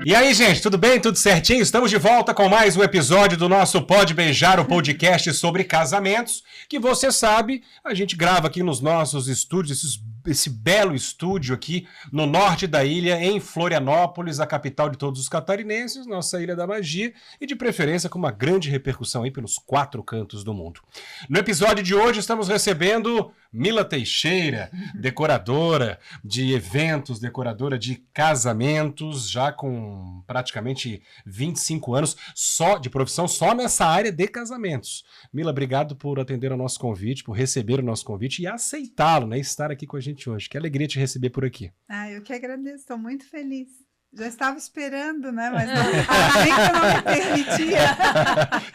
E aí, gente, tudo bem? Tudo certinho? Estamos de volta com mais um episódio do nosso Pode Beijar, o podcast sobre casamentos, que você sabe, a gente grava aqui nos nossos estúdios, esse belo estúdio aqui no norte da ilha, em Florianópolis, a capital de todos os catarinenses, nossa Ilha da Magia, e de preferência com uma grande repercussão aí pelos 4 cantos do mundo. No episódio de hoje estamos recebendo Mila Teixeira, decoradora de eventos, decoradora de casamentos, já com praticamente 25 anos só de profissão, só nessa área de casamentos. Mila, obrigado por atender ao nosso convite, por receber o nosso convite e aceitá-lo, né? Estar aqui com a gente hoje. Que alegria te receber por aqui. Eu que agradeço, estou muito feliz. Já estava esperando, né? Mas nem que eu não me permitia.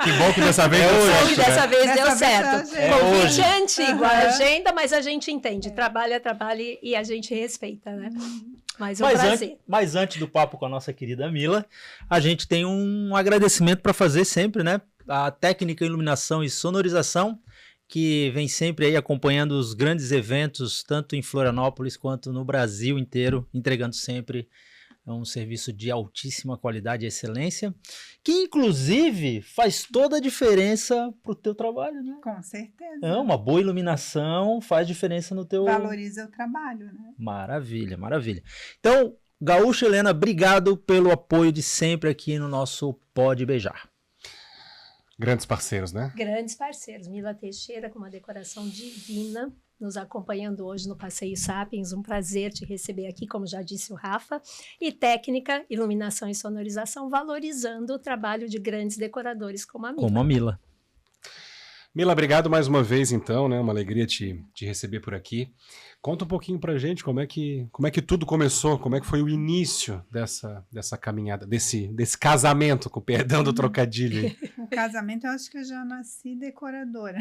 Que bom que dessa vez deu certo. Dessa vez deu vez certo. é Convite é antigo, a agenda, mas a gente entende. Trabalha e a gente respeita, né? Mas prazer. Mas antes do papo com a nossa querida Mila, a gente tem um agradecimento para fazer sempre, né? A técnica iluminação e sonorização, que vem sempre aí acompanhando os grandes eventos, tanto em Florianópolis quanto no Brasil inteiro, entregando sempre um serviço de altíssima qualidade e excelência, que inclusive faz toda a diferença pro teu trabalho, né? Com certeza. Uma boa iluminação faz diferença no teu... Valoriza o trabalho, né? Maravilha, maravilha. Então, Gaúcho, Helena, obrigado pelo apoio de sempre aqui no nosso Pode Beijar. Grandes parceiros, né? Grandes parceiros. Mila Teixeira com uma decoração divina, nos acompanhando hoje no Passeio Sapiens. Um prazer te receber aqui, como já disse o Rafa. E técnica, iluminação e sonorização, valorizando o trabalho de grandes decoradores como a Mila. Como a Mila. Mila, obrigado mais uma vez, então, né? Uma alegria te receber por aqui. Conta um pouquinho pra gente como é que tudo começou, como é que foi o início dessa caminhada, desse casamento, com perdão do trocadilho aí. O casamento, eu acho que eu já nasci decoradora.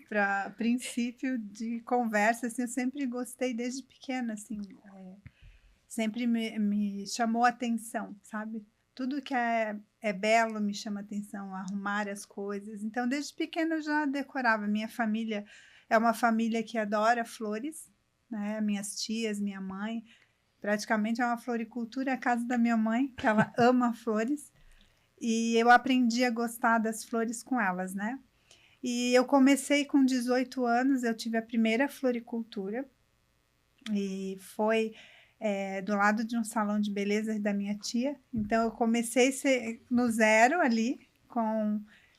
Para princípio de conversa, assim, eu sempre gostei desde pequena, assim, sempre me chamou a atenção, sabe? Tudo que é belo me chama atenção, arrumar as coisas. Então, desde pequena eu já decorava. Minha família é uma família que adora flores, né? Minhas tias, minha mãe. Praticamente é uma floricultura, a casa da minha mãe, que ela ama flores. E eu aprendi a gostar das flores com elas, né? E eu comecei com 18 anos, eu tive a primeira floricultura. E foi... do lado de um salão de beleza da minha tia. Então, eu comecei no zero ali,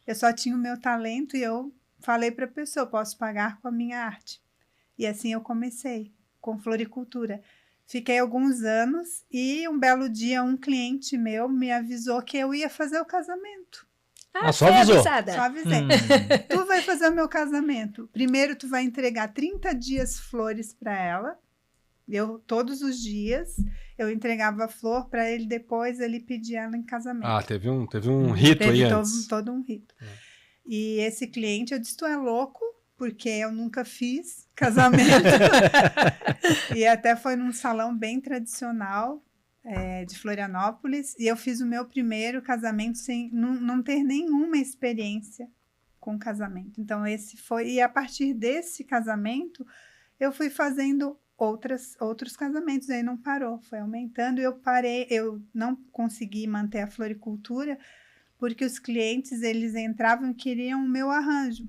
eu só tinha o meu talento e eu falei para a pessoa, posso pagar com a minha arte. E assim eu comecei, com floricultura. Fiquei alguns anos e um belo dia um cliente meu me avisou que eu ia fazer o casamento. Só avisou? Só avisei. Tu vai fazer o meu casamento. Primeiro, tu vai entregar 30 dias flores para ela. Todos os dias, eu entregava a flor para ele, depois ele pedia ela em casamento. Teve um rito aí antes. Todo um rito. E esse cliente, eu disse, tu é louco, porque eu nunca fiz casamento. E até foi num salão bem tradicional de Florianópolis, e eu fiz o meu primeiro casamento sem não ter nenhuma experiência com casamento. Então, e a partir desse casamento, eu fui fazendo outros casamentos, aí não parou, foi aumentando, eu não consegui manter a floricultura, porque os clientes, eles entravam e queriam o meu arranjo,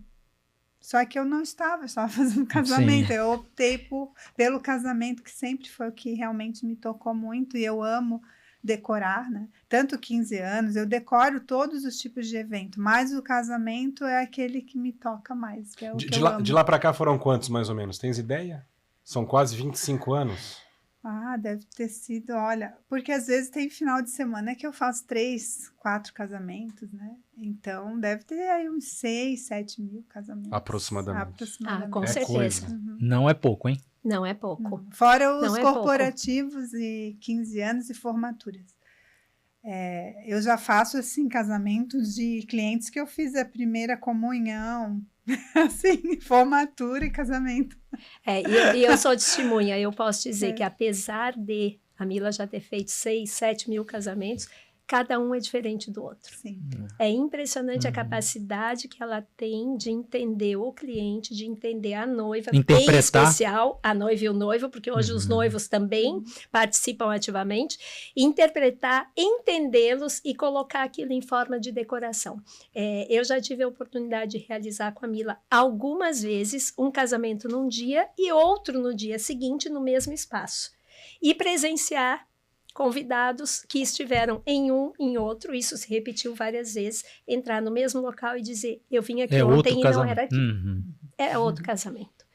só que eu não estava fazendo casamento. Sim. Eu optei pelo casamento, que sempre foi o que realmente me tocou muito, e eu amo decorar, né? Tanto 15 anos, eu decoro todos os tipos de evento, mas o casamento é aquele que me toca mais, que é o que eu amo. De lá para cá foram quantos, mais ou menos? Tens ideia? São quase 25 anos. Deve ter sido, olha, porque às vezes tem final de semana que eu faço 3, 4 casamentos, né? Então, deve ter aí uns 6, 7 mil casamentos. Aproximadamente. Com certeza. Uhum. Não é pouco, hein? Não é pouco. Não. Fora os corporativos e 15 anos e formaturas. Eu já faço, assim, casamentos de clientes que eu fiz a primeira comunhão, assim, formatura e casamento. E eu sou testemunha, eu posso dizer que apesar de a Mila já ter feito 6, 7 mil casamentos, cada um é diferente do outro. Sim. É impressionante a capacidade que ela tem de entender o cliente, de entender a noiva, Interpretar. em especial a noiva e o noivo, porque hoje os noivos também participam ativamente, interpretar, entendê-los e colocar aquilo em forma de decoração. Eu já tive a oportunidade de realizar com a Mila algumas vezes um casamento num dia e outro no dia seguinte no mesmo espaço. E presenciar convidados que estiveram em um, em outro, isso se repetiu várias vezes, entrar no mesmo local e dizer, eu vim aqui ontem e não era aqui. É outro casamento.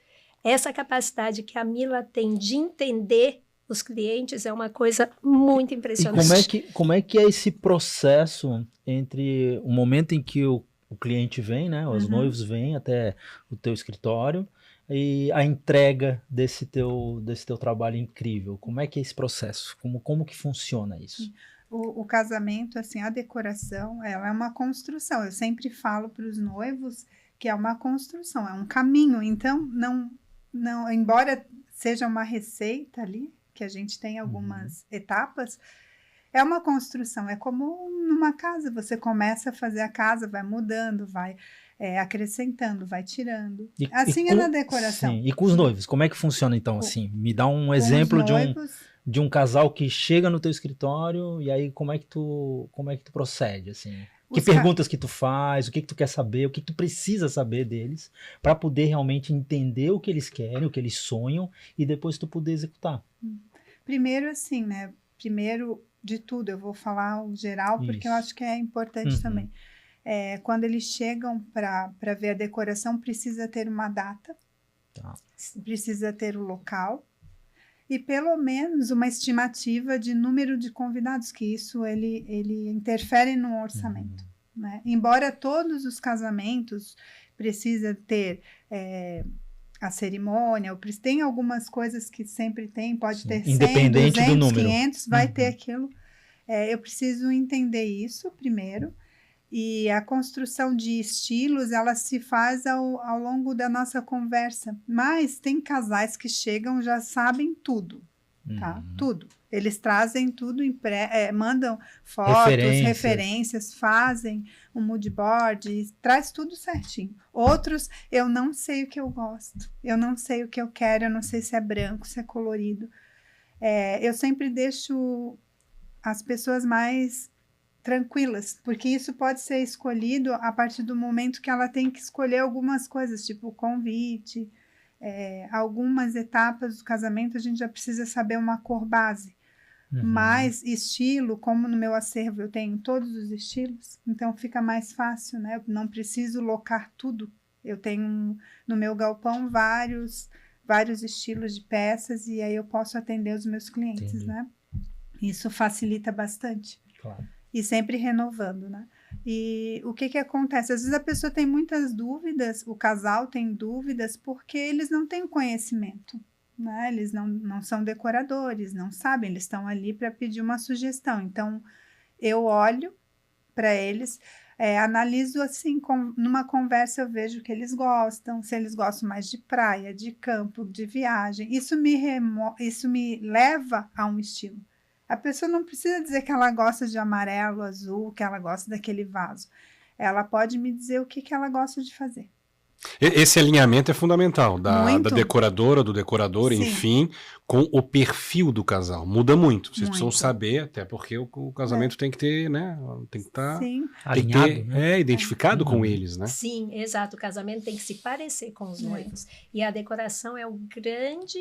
Essa capacidade que a Mila tem de entender os clientes é uma coisa muito impressionante. E como é que é esse processo entre o momento em que o cliente vem, né, os noivos vêm até o teu escritório, e a entrega desse teu trabalho incrível? Como é que é esse processo? Como que funciona isso? O casamento, assim, a decoração, ela é uma construção. Eu sempre falo para os noivos que é uma construção, é um caminho. Então, não, embora seja uma receita ali, que a gente tem algumas etapas, é uma construção. É como numa casa, você começa a fazer a casa, vai mudando, vai acrescentando, vai tirando. Assim é na decoração. Sim. E com os noivos, como é que funciona então? Assim, me dá um exemplo de um casal que chega no teu escritório e aí como é que tu procede? Assim? Que perguntas que tu faz, o que tu quer saber, o que tu precisa saber deles para poder realmente entender o que eles querem, o que eles sonham e depois tu poder executar? Primeiro assim, né? Primeiro de tudo, eu vou falar o geral porque eu acho que é importante também. Quando eles chegam para ver a decoração, precisa ter uma data, precisa ter o local e pelo menos uma estimativa de número de convidados, que isso ele interfere no orçamento. Né? Embora todos os casamentos precisa ter a cerimônia, tem algumas coisas que sempre tem, pode ter 100, 200, 500, vai ter aquilo. Eu preciso entender isso primeiro. E a construção de estilos, ela se faz ao longo da nossa conversa. Mas tem casais que chegam, já sabem tudo, tá? Tudo. Eles trazem tudo, mandam fotos, referências, fazem um mood board, traz tudo certinho. Outros, eu não sei o que eu gosto, eu não sei o que eu quero, eu não sei se é branco, se é colorido. Eu sempre deixo as pessoas mais tranquilas, porque isso pode ser escolhido a partir do momento que ela tem que escolher algumas coisas, tipo o convite, algumas etapas do casamento a gente já precisa saber uma cor base, mas estilo, como no meu acervo eu tenho todos os estilos, então fica mais fácil, né? Eu não preciso locar tudo, eu tenho no meu galpão vários estilos de peças e aí eu posso atender os meus clientes, né? Isso facilita bastante. Claro. E sempre renovando, né? E o que acontece? Às vezes a pessoa tem muitas dúvidas, o casal tem dúvidas porque eles não têm o conhecimento, né? Eles não são decoradores, não sabem, eles estão ali para pedir uma sugestão. Então, eu olho para eles, analiso assim, numa conversa eu vejo o que eles gostam, se eles gostam mais de praia, de campo, de viagem. Isso me leva a um estilo. A pessoa não precisa dizer que ela gosta de amarelo, azul, que ela gosta daquele vaso. Ela pode me dizer o que ela gosta de fazer. Esse alinhamento é fundamental, da decoradora, do decorador, sim, enfim, com o perfil do casal. Muda muito. Vocês precisam saber, até porque o casamento tem que ter, né? Tem que estar alinhado, né? Identificado com eles, né? Sim, exato. O casamento tem que se parecer com os noivos. E a decoração é o grande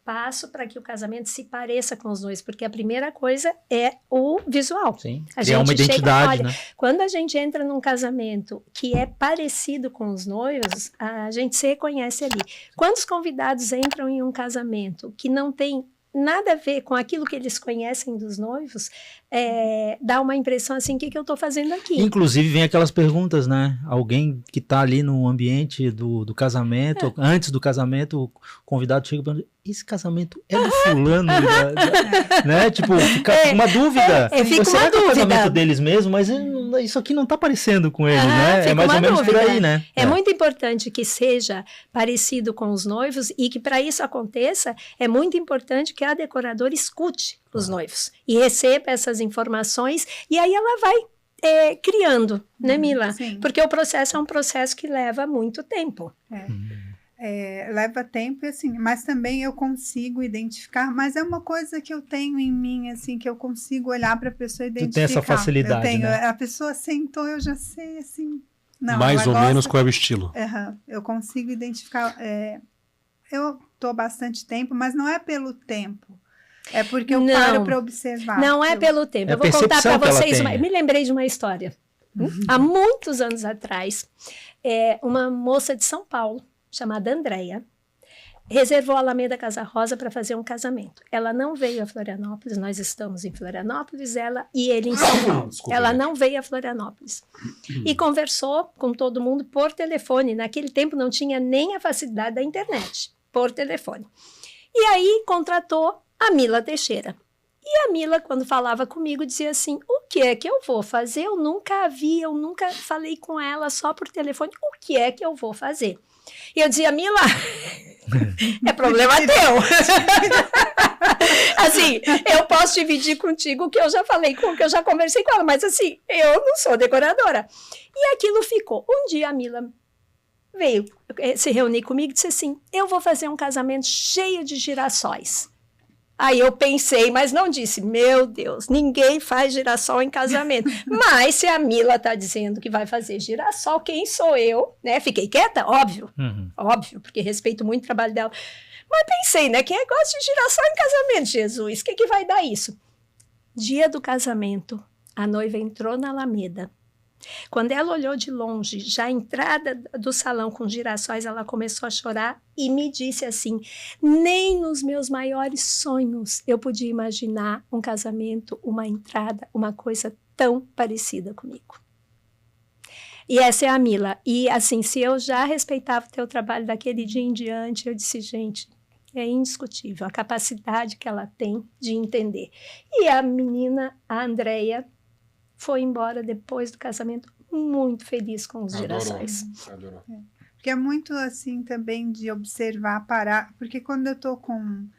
passo para que o casamento se pareça com os noivos, porque a primeira coisa é o visual. Sim, criar uma identidade, né? Quando a gente entra num casamento que é parecido com os noivos, a gente se reconhece ali. Quando os convidados entram em um casamento que não tem nada a ver com aquilo que eles conhecem dos noivos, dá uma impressão assim, o que eu estou fazendo aqui? Inclusive vem aquelas perguntas, né? Alguém que está ali no ambiente do casamento, antes do casamento, o convidado chega e pergunta, esse casamento é do fulano? Né? Tipo, fica uma dúvida. Fica será uma que é o dúvida. casamento deles mesmo? Mas isso aqui não está parecendo com ele, né? É mais ou menos por aí, né? É muito importante que seja parecido com os noivos e que para isso aconteça, é muito importante que a decoradora escute os noivos. E receba essas informações e aí ela vai criando, né, Mila? Sim. Porque o processo é um processo que leva muito tempo. Leva tempo, assim, mas também eu consigo identificar, mas é uma coisa que eu tenho em mim, assim, que eu consigo olhar para a pessoa e identificar. Tu tem essa facilidade, eu tenho, né? A pessoa sentou, eu já sei, assim... Não, Mais ela ou gosta- menos qual é o estilo. Eu consigo identificar. Eu estou bastante tempo, mas não é pelo tempo. É porque eu Não. paro para observar. Não é pelo tempo. É a Eu vou contar percepção para que ela vocês. tem. Me lembrei de uma história. Há muitos anos atrás, uma moça de São Paulo, chamada Andréia, reservou a Alameda Casa Rosa para fazer um casamento. Ela não veio a Florianópolis, nós estamos em Florianópolis, ela e ele em São Paulo. Desculpa, Ela gente. não veio a Florianópolis. E conversou com todo mundo por telefone. Naquele tempo não tinha nem a facilidade da internet, por telefone. E aí contratou a Mila Teixeira. E a Mila, quando falava comigo, dizia assim, o que é que eu vou fazer? Eu nunca a vi, eu nunca falei com ela só por telefone. O que é que eu vou fazer? E eu dizia, Mila, é problema teu. Assim, eu posso dividir contigo o que eu já falei, com o que eu já conversei com ela, mas assim, eu não sou decoradora. E aquilo ficou. Um dia a Mila veio se reunir comigo e disse assim, eu vou fazer um casamento cheio de girassóis. Aí eu pensei, mas não disse, meu Deus, ninguém faz girassol em casamento. Mas se a Mila está dizendo que vai fazer girassol, quem sou eu? Né? Fiquei quieta, óbvio, óbvio, porque respeito muito o trabalho dela. Mas pensei, né? Quem gosta de girassol em casamento, Jesus? O que vai dar isso? Dia do casamento, a noiva entrou na Alameda. Quando ela olhou de longe, já a entrada do salão com girassóis, ela começou a chorar e me disse assim, nem nos meus maiores sonhos eu podia imaginar um casamento, uma entrada, uma coisa tão parecida comigo. E essa é a Mila. E assim, se eu já respeitava o teu trabalho daquele dia em diante, eu disse, gente, é indiscutível a capacidade que ela tem de entender. E a menina, a Andréia, foi embora depois do casamento muito feliz com os girassóis. Adorou. Porque é muito assim também de observar, parar. Porque quando eu estou com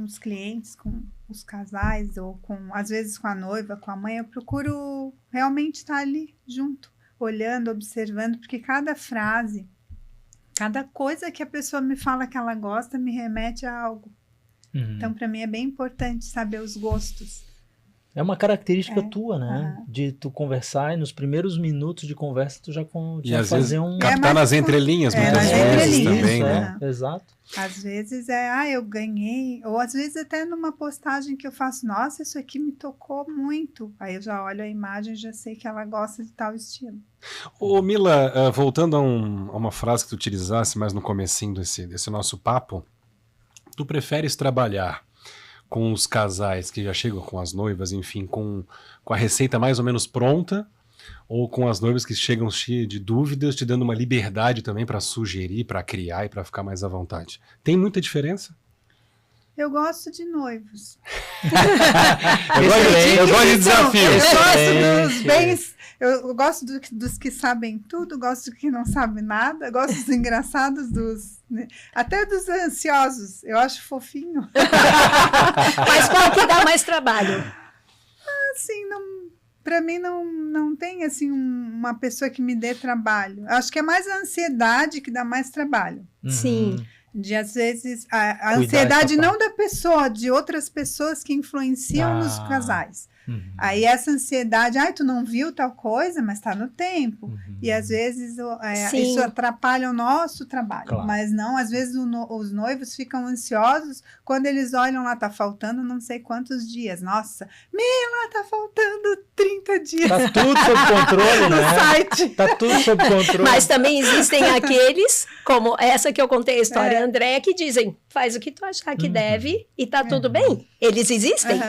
os clientes, com os casais, ou às vezes com a noiva, com a mãe, eu procuro realmente estar ali junto, olhando, observando, porque cada frase, cada coisa que a pessoa me fala que ela gosta, me remete a algo. Então, para mim, é bem importante saber os gostos. É uma característica tua, né? De tu conversar e nos primeiros minutos de conversa tu já às fazer vezes, um... captar nas entrelinhas, muitas nas vezes entrelinhas, também, né? né? Exato. Às vezes eu ganhei, ou às vezes até numa postagem que eu faço, nossa, isso aqui me tocou muito. Aí eu já olho a imagem e já sei que ela gosta de tal estilo. Ô Mila, voltando a uma frase que tu utilizasse mais no comecinho desse nosso papo, tu preferes trabalhar com os casais que já chegam com as noivas, enfim, com a receita mais ou menos pronta, ou com as noivas que chegam cheias de dúvidas, te dando uma liberdade também para sugerir, para criar e para ficar mais à vontade? Tem muita diferença? Eu gosto de noivos. Eu gosto de desafio. Eu gosto dos Excelente. bens, eu gosto dos que sabem tudo, gosto dos que não sabem nada, gosto dos engraçados, até dos ansiosos. Eu acho fofinho. Mas qual que dá mais trabalho? Assim, para mim não tem assim uma pessoa que me dê trabalho. Acho que é mais a ansiedade que dá mais trabalho. Sim. De, às vezes, a Cuidar ansiedade essa não da pessoa, de outras pessoas que influenciam nos casais. Aí essa ansiedade, tu não viu tal coisa, mas está no tempo. E às vezes isso atrapalha o nosso trabalho. Claro. Mas não, às vezes os noivos ficam ansiosos quando eles olham lá, tá faltando não sei quantos dias. Nossa, Mila, tá faltando 30 dias. Tá tudo sob controle, no né? site. Tá tudo sob controle. Mas também existem aqueles, como essa que eu contei a história, André, que dizem, faz o que tu achar que deve e tá tudo bem. Eles existem.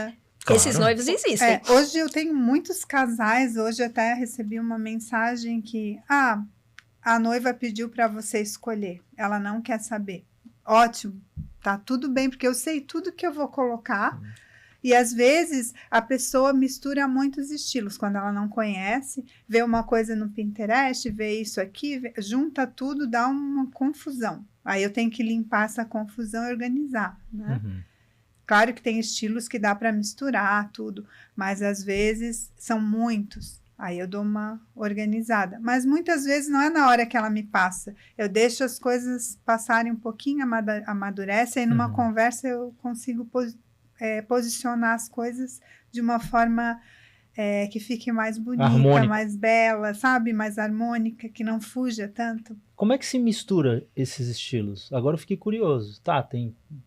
Esses noivos existem. Hoje eu tenho muitos casais, hoje eu até recebi uma mensagem que a noiva pediu para você escolher, ela não quer saber. Ótimo, tá tudo bem, porque eu sei tudo que eu vou colocar. E às vezes a pessoa mistura muitos estilos, quando ela não conhece, vê uma coisa no Pinterest, vê isso aqui, junta tudo, dá uma confusão. Aí eu tenho que limpar essa confusão e organizar, né? Claro que tem estilos que dá para misturar tudo, mas às vezes são muitos. Aí eu dou uma organizada. Mas muitas vezes não é na hora que ela me passa. Eu deixo as coisas passarem um pouquinho, amadurece, aí numa conversa eu consigo posicionar as coisas de uma forma que fique mais bonita, harmônica, mais bela, sabe? Mais harmônica, que não fuja tanto. Como é que se mistura esses estilos? Agora eu fiquei curioso. Tá,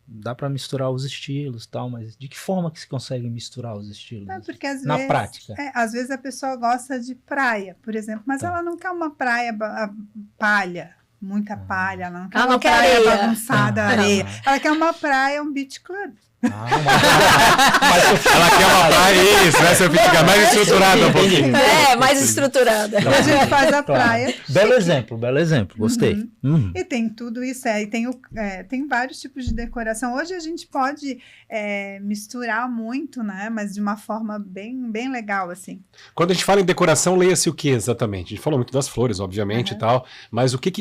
dá para misturar os estilos e tal, mas de que forma que se consegue misturar os estilos? Porque às Na vezes, prática. Às vezes a pessoa gosta de praia, por exemplo, mas ela não quer uma praia palha, muita palha, ela não quer uma praia areia. Bagunçada, areia. Ela quer uma praia, um beach club. Ela quer uma praia, isso, né? Você fica mais estruturada um pouquinho. Mais estruturada. A gente faz a praia. Belo exemplo, gostei. E tem tudo isso, e tem vários tipos de decoração. Hoje a gente pode misturar muito, né? Mas de uma forma bem, bem legal, assim. Quando a gente fala em decoração, leia-se o que exatamente? A gente falou muito das flores, obviamente, e tal, mas o que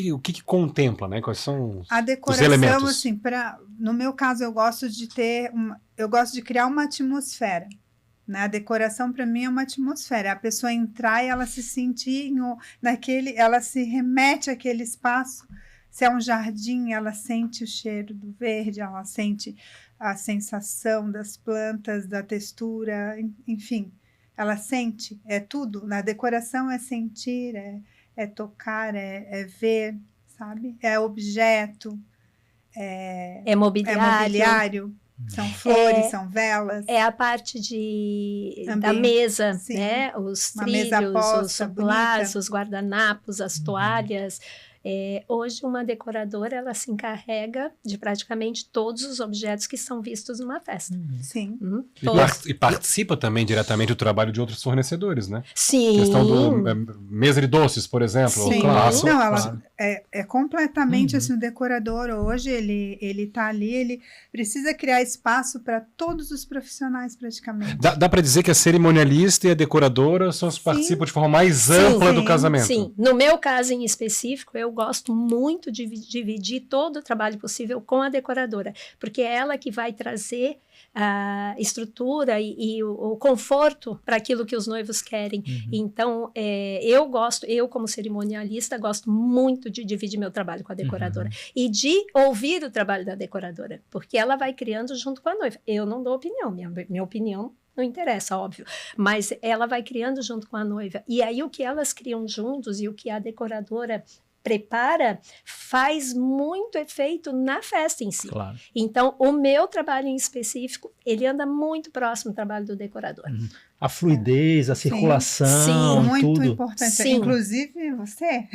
contempla, né? Quais são a decoração, os elementos? Assim, no meu caso, eu gosto de criar uma atmosfera. Né? A decoração, para mim, é uma atmosfera. A pessoa entrar e ela se sentir ela se remete àquele espaço. Se é um jardim, ela sente o cheiro do verde, ela sente a sensação das plantas, da textura, enfim. Ela sente, é tudo. Na decoração é sentir, é tocar, é ver, sabe? É objeto, é mobiliário. São flores, são velas. É a parte da mesa, sim. Né? Os Uma trilhos, mesa posta, os suplás, os guardanapos, as toalhas. Hoje, uma decoradora, ela se encarrega de praticamente todos os objetos que são vistos numa festa. Sim. E participa também diretamente do trabalho de outros fornecedores, né? Sim. A questão mesa de doces, por exemplo. Sim. Claro. Não, é completamente assim, o decorador hoje, ele tá ali, ele precisa criar espaço para todos os profissionais praticamente. Dá para dizer que a cerimonialista e a decoradora são os que participam de forma mais ampla do casamento. Sim, no meu caso em específico, eu gosto muito de dividir todo o trabalho possível com a decoradora, porque é ela que vai trazer a estrutura e o conforto para aquilo que os noivos querem. Então, eu como cerimonialista, gosto muito de dividir meu trabalho com a decoradora e de ouvir o trabalho da decoradora, porque ela vai criando junto com a noiva. Eu não dou opinião, minha opinião não interessa, óbvio, mas ela vai criando junto com a noiva. E aí o que elas criam juntos e o que a decoradora prepara faz muito efeito na festa em si. Claro. Então, o meu trabalho em específico, ele anda muito próximo do trabalho do decorador. A fluidez, a circulação, muito tudo. Importante. Sim. Inclusive você.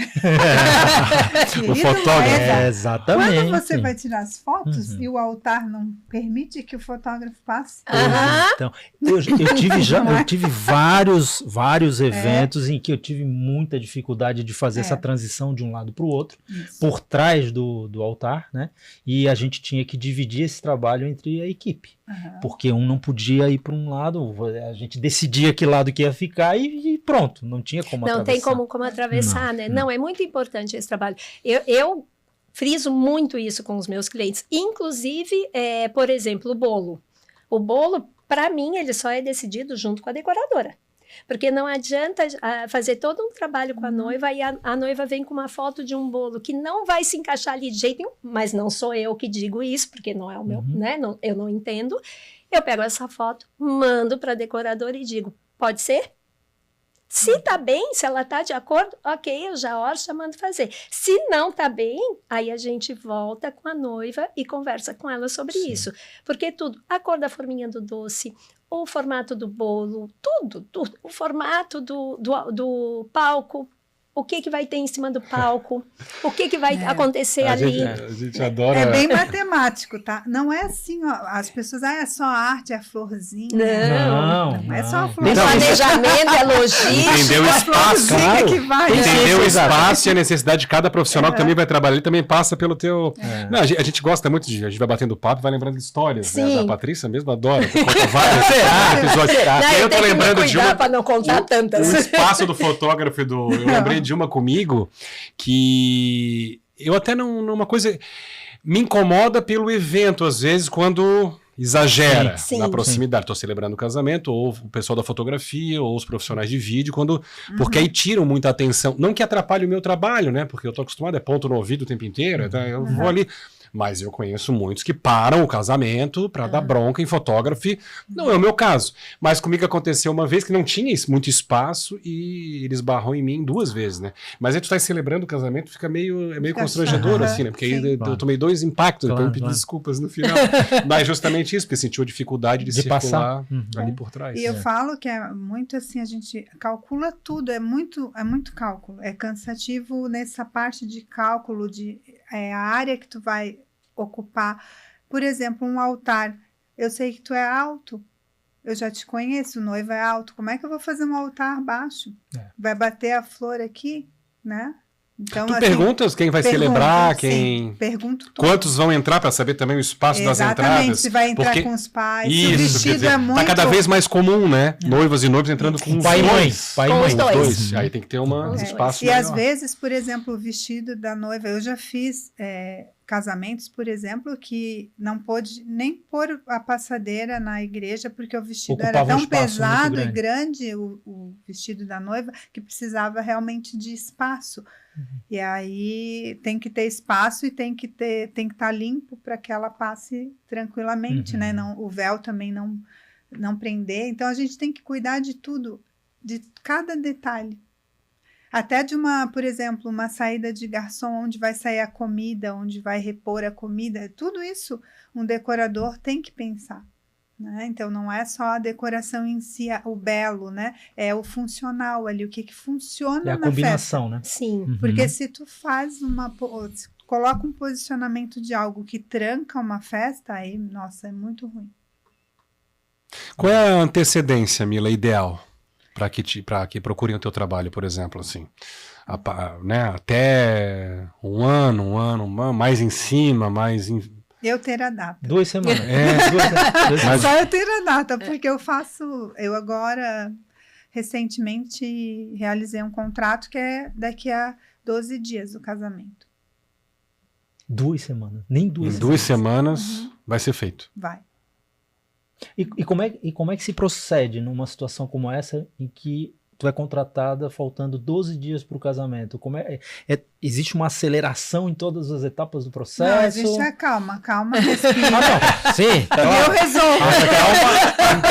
O fotógrafo. Exatamente. Quando você vai tirar as fotos e o altar não permite que o fotógrafo passe. Então, eu tive vários eventos em que eu tive muita dificuldade de fazer essa transição de um lado para o outro, por trás do altar, né? E a gente tinha que dividir esse trabalho entre a equipe. Porque um não podia ir para um lado, a gente decidia que lado que ia ficar e pronto, não tinha como atravessar. Não tem como atravessar, né? Não, é muito importante esse trabalho. Eu friso muito isso com os meus clientes, inclusive, por exemplo, o bolo. O bolo, para mim, ele só é decidido junto com a decoradora. Porque não adianta fazer todo um trabalho com a noiva e a noiva vem com uma foto de um bolo que não vai se encaixar ali de jeito nenhum, mas não sou eu que digo isso, porque não é o meu, né? Não, eu não entendo. Eu pego essa foto, mando para a decoradora e digo, pode ser? Se tá bem, se ela tá de acordo, ok, eu já mando fazer. Se não tá bem, aí a gente volta com a noiva e conversa com ela sobre isso. Porque tudo, a cor da forminha do doce, o formato do bolo, tudo. O formato do palco, o que vai ter em cima do palco, o que vai acontecer ali. A gente adora. É bem matemático, tá? Não é assim, ó, as pessoas, é só arte, é florzinha. Não é só é florzinha. planejamento, é logística. Entender o espaço, claro. Que vai, entender o espaço e a necessidade de cada profissional que também vai trabalhar, ele também passa pelo teu... Não, a gente gosta muito a gente vai batendo papo e vai lembrando de histórias, né? Da Patrícia mesmo adora. Conta vários episódios. Não, eu tô lembrando de uma... para não contar tantas. O espaço do fotógrafo eu lembrei de uma comigo que eu até não... Uma coisa me incomoda pelo evento, às vezes, quando exagera Sim. na proximidade. Estou celebrando o casamento, ou o pessoal da fotografia, ou os profissionais de vídeo, porque aí tiram muita atenção. Não que atrapalhe o meu trabalho, né? Porque eu estou acostumado, é ponto no ouvido o tempo inteiro, então eu vou ali. Mas eu conheço muitos que param o casamento para dar bronca em fotógrafo. Não é o meu caso. Mas comigo aconteceu uma vez que não tinha muito espaço e ele esbarrou em mim 2 vezes, né? Mas aí tu tá celebrando o casamento, fica meio constrangedor, assim, né? Porque aí eu tomei 2 impactos, então eu pedi desculpas no final. Mas justamente isso, porque sentiu a dificuldade de circular passar ali por trás. E eu falo que é muito assim, a gente calcula tudo, é muito cálculo. É cansativo nessa parte de cálculo, a área que tu vai ocupar. Por exemplo, um altar. Eu sei que tu é alto, eu já te conheço, o noivo é alto. Como é que eu vou fazer um altar baixo? Vai bater a flor aqui, né? Então, Tu assim, perguntas quem vai celebrar, quem... Sim, pergunto tudo. Quantos vão entrar para saber também o espaço das entradas? Se vai entrar porque... com os pais. Isso, o vestido dizer, é muito... tá cada vez mais comum, né? Noivas e noivos entrando com pai e mãe. Pai Com e os mãe, dois. Aí tem que ter um espaço E maior. às vezes, por exemplo, o vestido da noiva, eu já fiz casamentos, por exemplo, que não pôde nem pôr a passadeira na igreja, porque o vestido Ocupava era tão um espaço pesado muito e grande, o vestido da noiva, que precisava realmente de espaço. E aí tem que ter espaço e tem que estar limpo para que ela passe tranquilamente, né? Não, o véu também não prender. Então a gente tem que cuidar de tudo, de cada detalhe. Até de por exemplo, uma saída de garçom, onde vai sair a comida, onde vai repor a comida, tudo isso um decorador tem que pensar, né? Então não é só a decoração em si, o belo, né? É o funcional ali, o que funciona É a na combinação, festa. né? Sim. Porque se tu faz coloca um posicionamento de algo que tranca uma festa, aí, nossa, é muito ruim. Qual é a antecedência, Mila, ideal para que procurem o teu trabalho, por exemplo, assim? Né? Até um ano, mais em cima, mais... Eu ter a data. 2 semanas. 2 Mas- Só eu ter a data, porque eu agora, recentemente, realizei um contrato que é daqui a 12 dias do casamento. 2 semanas. Nem 2 Em 2 semanas vai ser feito. Vai. E como é que se procede numa situação como essa em que tu é contratada faltando 12 dias para o casamento? Existe uma aceleração em todas as etapas do processo? Não, existe a calma, respira. Sim. Eu resolvo. A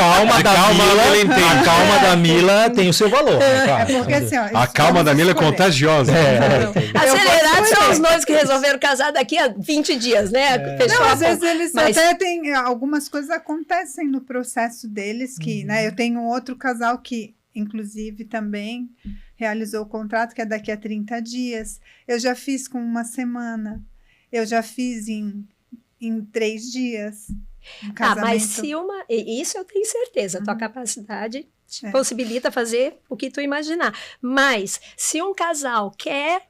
calma da Mila tem o seu valor. Né, claro. Porque assim, ó, A calma da Mila é contagiosa. Acelerados são os noivos que resolveram casar daqui a 20 dias, né? Fechou Não, a às vezes eles mas- até têm algumas coisas acontecem no processo deles que, né? Eu tenho um outro casal que, inclusive, também realizou o contrato que é daqui a 30 dias. Eu já fiz com 1 semana. Eu já fiz em 3 dias. Um casamento. mas se isso eu tenho certeza, tua capacidade te possibilita fazer o que tu imaginar. Mas se um casal quer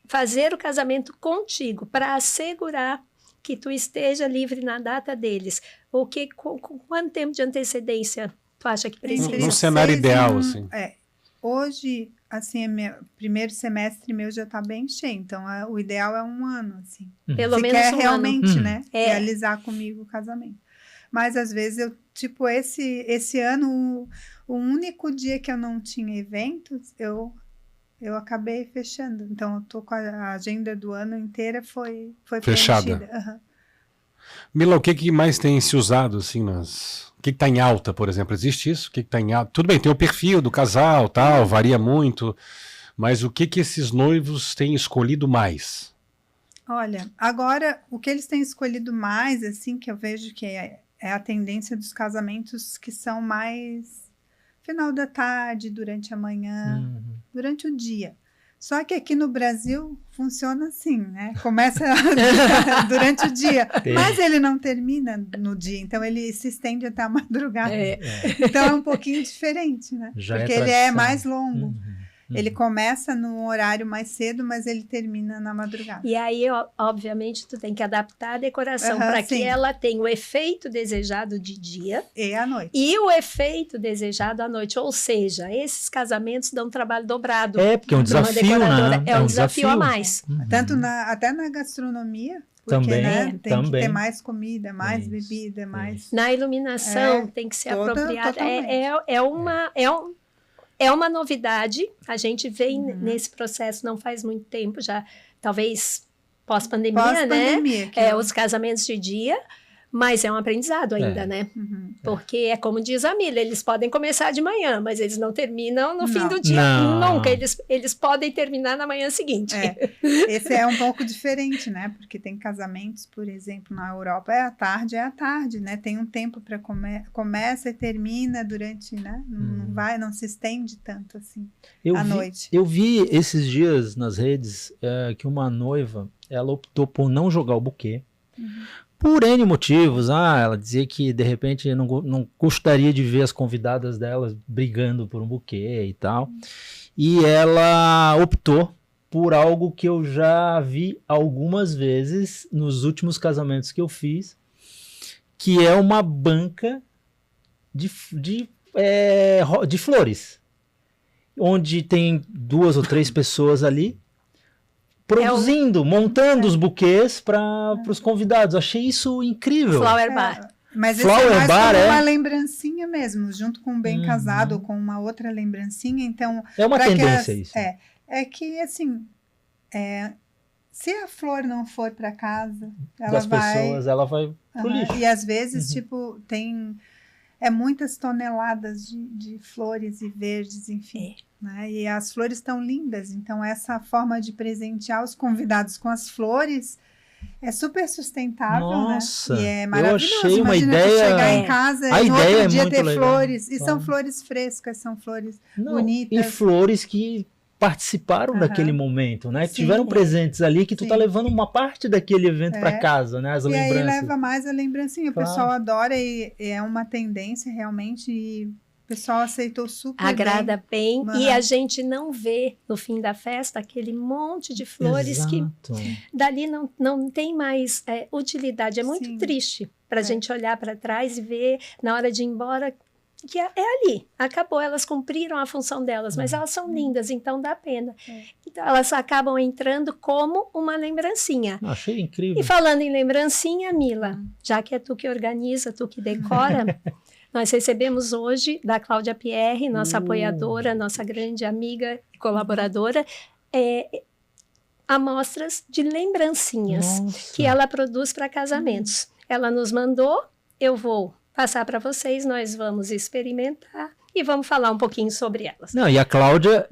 fazer o casamento contigo para assegurar que tu esteja livre na data deles, com quanto tempo de antecedência tu acha que precisa? Num cenário ideal, assim. Hoje, assim, primeiro semestre meu já está bem cheio, então o ideal é 1 ano, assim. Pelo Se menos quer um ano. realmente, né, É. realizar comigo o casamento. Mas às vezes esse ano, o único dia que eu não tinha eventos, eu acabei fechando. Então eu tô com a agenda do ano inteira foi Fechada. preenchida. Aham. Mila, o que mais tem se usado, assim, o que está em alta, por exemplo? Existe isso? O que está em alta? Tudo bem, tem o perfil do casal, tal, varia muito, mas o que esses noivos têm escolhido mais? Olha, agora, o que eles têm escolhido mais, assim, que eu vejo que é a tendência dos casamentos que são mais final da tarde, durante a manhã, durante o dia. Só que aqui no Brasil funciona assim, né? Começa durante o dia, mas ele não termina no dia, então ele se estende até a madrugada. Então é um pouquinho diferente, né? Já porque é ele é tradição. mais longo. Ele começa no horário mais cedo, mas ele termina na madrugada. E aí, obviamente, tu tem que adaptar a decoração para que sim. ela tenha o efeito desejado de dia E à noite. e o efeito desejado à noite. Ou seja, esses casamentos dão trabalho dobrado. Porque é um pra uma desafio, decoradora. né? É um desafio a mais. Tanto até na gastronomia, Porque, Também, né, tem que também. ter mais comida, mais Isso, bebida, mais... Na iluminação tem que ser apropriada. Totalmente. É uma novidade. A gente vem nesse processo não faz muito tempo, já talvez pós-pandemia, né? Pós-pandemia, que Os casamentos de dia, mas é um aprendizado ainda, né? Porque é como diz a Mila, eles podem começar de manhã, mas eles não terminam no fim do dia. Não. Nunca. Eles podem terminar na manhã seguinte. Esse é um pouco diferente, né? Porque tem casamentos, por exemplo, na Europa, é à tarde, né? Tem um tempo para começa e termina durante, né? Não se estende tanto assim à noite. Eu vi esses dias nas redes que uma noiva, ela optou por não jogar o buquê. Por N motivos, ela dizia que de repente não gostaria de ver as convidadas delas brigando por um buquê e tal. E ela optou por algo que eu já vi algumas vezes nos últimos casamentos que eu fiz, que é uma banca de flores, onde tem 2 ou 3 pessoas ali, produzindo, montando os buquês para os convidados. Achei isso incrível. Flower bar. Mas esse Flower é mais bar, como uma lembrancinha mesmo, junto com um bem casado ou com uma outra lembrancinha. Então, é uma tendência isso. É que, assim, se a flor não for para casa, das pessoas, ela vai pro lixo. E às vezes, tipo, tem muitas toneladas de flores e verdes, enfim. Né? E as flores estão lindas, então essa forma de presentear os convidados com as flores é super sustentável, Nossa, né? E é maravilhoso. Eu achei uma Imagina ideia... chegar em casa a e no ideia outro dia ter legal. flores. E são flores frescas, são flores bonitas. E flores que participaram daquele momento, né? Que tiveram presentes ali, que tu tá levando uma parte daquele evento para casa, né? As lembranças. E aí leva mais a lembrancinha. O pessoal adora e é uma tendência realmente... E o pessoal aceitou super agrada bem. E a gente não vê no fim da festa aquele monte de flores que dali não tem mais utilidade. É muito triste para a gente olhar para trás e ver na hora de ir embora que é ali, acabou, elas cumpriram a função delas, mas elas são lindas, então dá pena. Então elas acabam entrando como uma lembrancinha. Achei incrível. E falando em lembrancinha, Mila, já que é tu que organiza, tu que decora, nós recebemos hoje da Cláudia Pierre, nossa apoiadora, nossa grande amiga e colaboradora, amostras de lembrancinhas que ela produz para casamentos. Ela nos mandou, eu vou passar para vocês, nós vamos experimentar e vamos falar um pouquinho sobre elas. Não, e a Cláudia,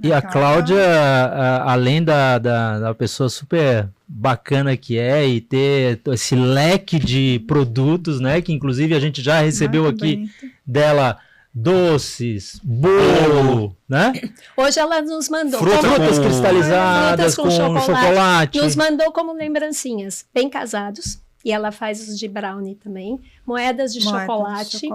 além da pessoa super bacana que é e ter esse leque de produtos, né, que inclusive a gente já recebeu aqui dela, doces, bolo, né? Hoje ela nos mandou frutas cristalizadas, com chocolate. Nos mandou como lembrancinhas, bem casados. E ela faz os de brownie também. Moedas de chocolate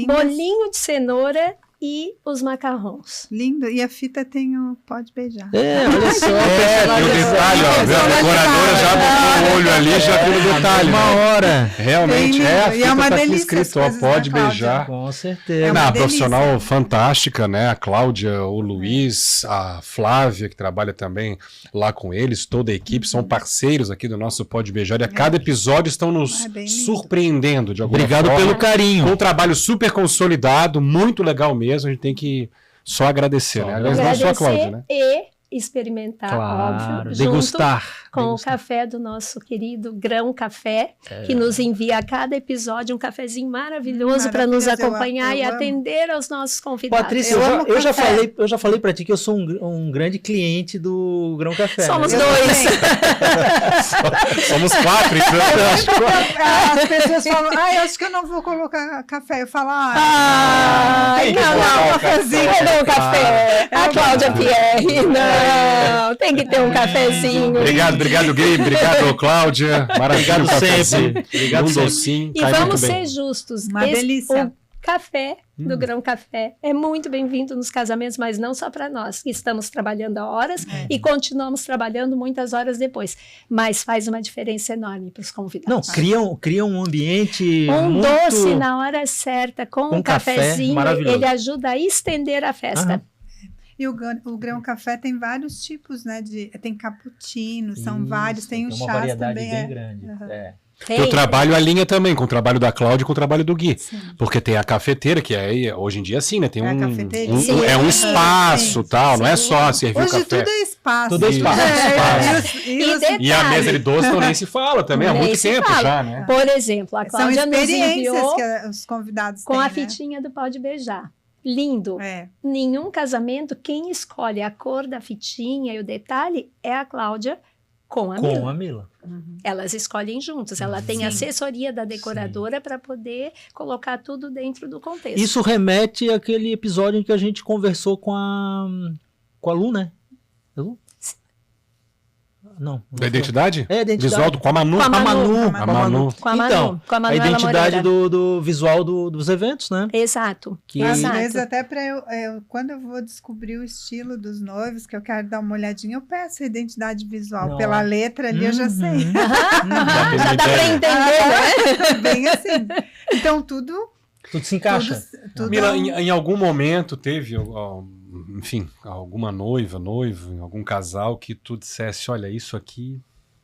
bolinho de cenoura e os macarrons. Lindo. E a fita tem o Pode Beijar. Olha só. Tem o detalhe, ó. A decoradora já botou o olho ali, já viu o detalhe. Uma hora. Realmente a fita uma tá aqui delícia escrito, ó, Pode Beijar. Com certeza. A profissional fantástica, né? A Cláudia, o Luiz, a Flávia, que trabalha também lá com eles, toda a equipe, são parceiros aqui do nosso Pode Beijar. E a cada episódio estão nos surpreendendo de alguma forma. Obrigado pelo carinho. Um trabalho super consolidado, muito legal mesmo. A gente tem que só agradecer, né? Não só a Cláudia, né? E experimentar, óbvio, degustar. Com o café do nosso querido Grão Café, que nos envia a cada episódio um cafezinho maravilhoso para nos acompanhar e atender aos nossos convidados. Patrícia, eu já falei para ti que eu sou um grande cliente do Grão Café. Somos né? dois. Somos 4, então. As pessoas falam, eu acho que eu não vou colocar café. Eu falo, não, cafezinho. Cadê o café? A Cláudia Pierre, não, tem que ter um cafezinho. Obrigado, Gui. Obrigado, Cláudia. Maravilhoso sempre. Obrigado docinho. E vamos ser justos. Uma delícia. O café do Grão Café é muito bem-vindo nos casamentos, mas não só para nós, que estamos trabalhando há horas e continuamos trabalhando muitas horas depois. Mas faz uma diferença enorme para os convidados. Não, criam um ambiente muito... doce na hora certa, com um cafezinho, ele ajuda a estender a festa. E o grão café tem vários tipos, né? Tem cappuccino, são vários, tem o uma chás variedade também. bem grande. Uhum. É. Teu trabalho alinha também com o trabalho da Cláudia e com o trabalho do Gui. Sim. Porque tem a cafeteira, que é hoje em dia assim, né? Tem É a um cafeteria. Sim. é um espaço, Sim. tal, não é Sim. só servir o Hoje café. tudo é espaço. Tudo é espaço. E a mesa de doce então nem se fala também, há Nem muito se tempo fala. já, né? Por exemplo, a São Cláudia nos experiências enviou que os convidados com têm, a né? fitinha do Pode Beijar. Lindo. É. Nenhum casamento, quem escolhe a cor da fitinha e o detalhe é a Cláudia com a Com Mila. a Mila. Elas escolhem juntas. Ela tem Sim. assessoria da decoradora para poder colocar tudo dentro do contexto. Isso remete àquele episódio em que a gente conversou com a Lu, né? É Lu? Não. Da identidade? É, identidade. Visual com a Manu. Com a Manu. A Manu. Com a Manu, Então, com a a Manuela identidade Moreira. do visual dos eventos, né? Exato. Que- Às Exato. vezes, até para quando eu vou descobrir o estilo dos noivos, que eu quero dar uma olhadinha, eu peço a identidade visual. Não. Pela letra ali, eu já Uhum. sei. Aham, já dá para ideia. entender, né? Bem assim. Então, tudo... Tudo se encaixa. tudo Mila, em algum momento teve, enfim, alguma noivo, em algum casal que tu dissesse, olha, isso aqui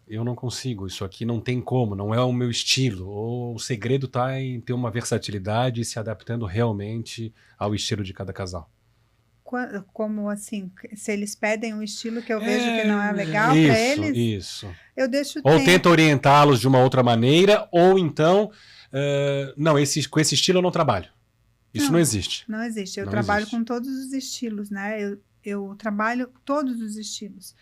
eu não consigo, isso aqui não tem como, não é o meu estilo, ou o segredo está em ter uma versatilidade e se adaptando realmente ao estilo de cada casal. como assim, se eles pedem um estilo que eu vejo que não é legal para eles, Isso. eu deixo Ou tempo. tenta orientá-los de uma outra maneira, ou então, não, com esse estilo eu não trabalho. Isso não existe. Não existe. Eu Não trabalho existe. com todos os estilos, né? Eu trabalho todos os estilos.